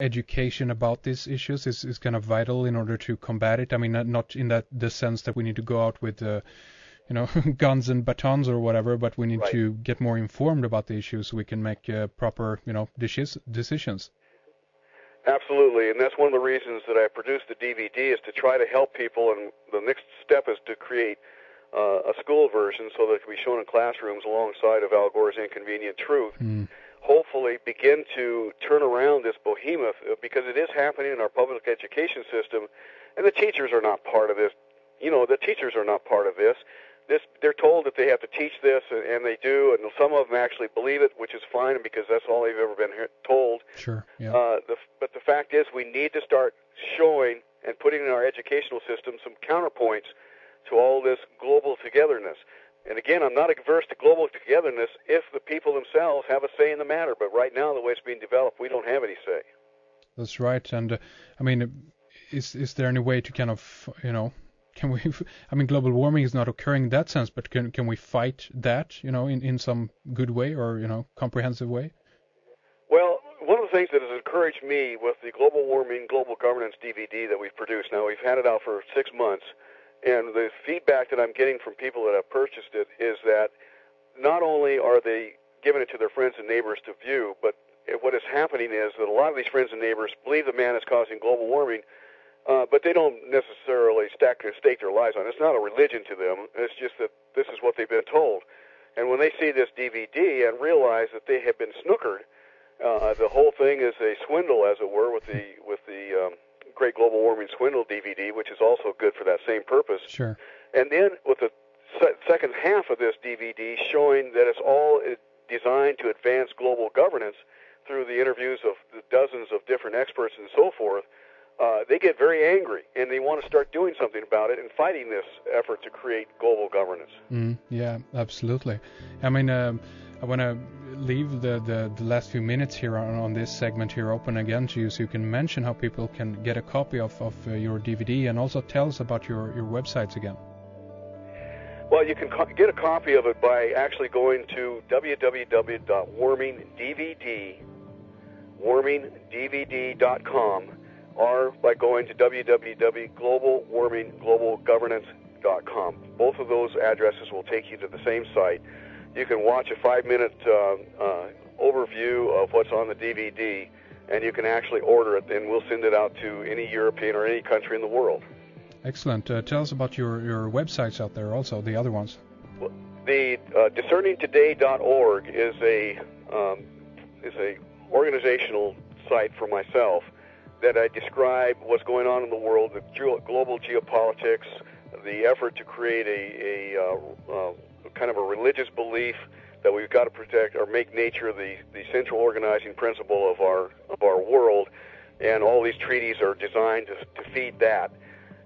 education about these issues is kind of vital in order to combat it. I mean, not in the sense that we need to go out with guns and batons or whatever, but we need to get more informed about the issues so we can make proper, decisions. Absolutely, and that's one of the reasons that I produced the DVD, is to try to help people, and the next step is to create a school version so that it can be shown in classrooms alongside of Al Gore's Inconvenient Truth. Hopefully begin to turn around this behemoth, because it is happening in our public education system, and the teachers are not part of this. The teachers are not part of this. They're told that they have to teach this, and they do, and some of them actually believe it, which is fine, because that's all they've ever been told. Sure. Yeah. But the fact is, we need to start showing and putting in our educational system some counterpoints to all this global togetherness. And again, I'm not averse to global togetherness if the people themselves have a say in the matter. But right now, the way it's being developed, we don't have any say. That's right. And I mean, is there any way to kind of, can we? I mean, global warming is not occurring in that sense, but can we fight that, in some good way or comprehensive way? Well, one of the things that has encouraged me with the Global Warming, Global Governance DVD that we've produced, now we've had it out for 6 months. And the feedback that I'm getting from people that have purchased it is that not only are they giving it to their friends and neighbors to view, but what is happening is that a lot of these friends and neighbors believe the man is causing global warming, but they don't necessarily stake their lives on it. It's not a religion to them. It's just that this is what they've been told. And when they see this DVD and realize that they have been snookered, the whole thing is a swindle, as it were, with the Great Global Warming Swindle DVD, which is also good for that same purpose. Sure. And then with the second half of this DVD showing that it's all designed to advance global governance through the interviews of the dozens of different experts and so forth, they get very angry, and they want to start doing something about it and fighting this effort to create global governance. Yeah, absolutely. I mean, I want to leave the last few minutes here on this segment here open again to you, so you can mention how people can get a copy of your DVD, and also tell us about your websites again. Well, you can get a copy of it by actually going to www.warmingdvd.com, or by going to www.globalwarmingglobalgovernance.com. Both of those addresses will take you to the same site. You can watch a 5-minute overview of what's on the DVD, and you can actually order it, and we'll send it out to any European or any country in the world. Excellent. Tell us about your websites out there also, the other ones. Well, the discerningtoday.org is a organizational site for myself that I describe what's going on in the world, the global geopolitics, the effort to create a kind of a religious belief that we've got to protect or make nature the central organizing principle of our world, and all these treaties are designed to feed that.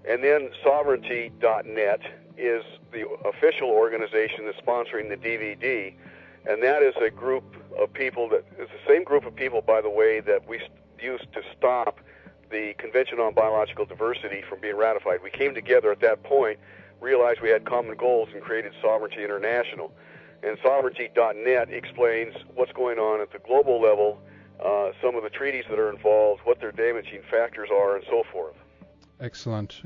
And then sovereignty.net is the official organization that's sponsoring the DVD, and that is a group of people that is the same group of people, by the way, that we used to stop the Convention on Biological Diversity from being ratified. We came together at that point, realized we had common goals, and created Sovereignty International. And sovereignty.net explains what's going on at the global level, some of the treaties that are involved, what their damaging factors are, and so forth. Excellent.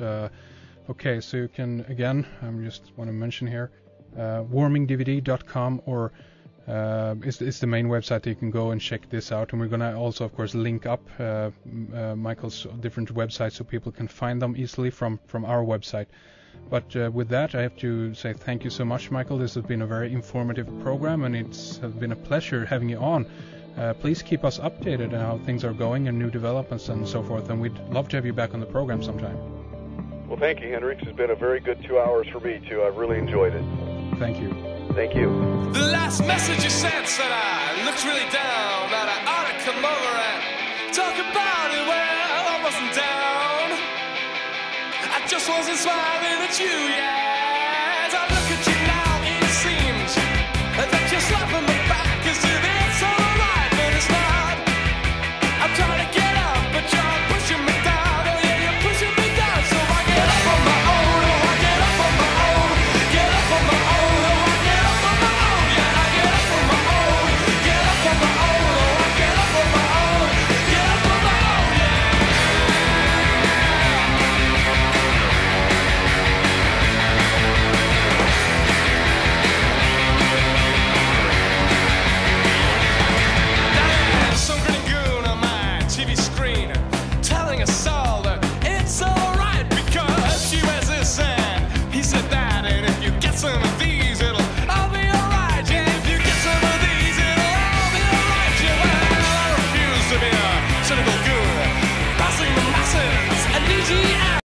Okay, so you can, again, I just want to mention here, warmingdvd.com, or it's the main website that you can go and check this out. And we're going to also, of course, link up Michael's different websites so people can find them easily from our website. But with that, I have to say thank you so much, Michael. This has been a very informative program, and it's been a pleasure having you on. Please keep us updated on how things are going and new developments and so forth, and we'd love to have you back on the program sometime. Well, thank you, Henrik. It's been a very good 2 hours for me, too. I've really enjoyed it. Thank you. Thank you. The last message you sent said I looked really down, that I ought to come over and talk about it. Well, I wasn't down. I just wasn't smiling at you, yes. I look at you.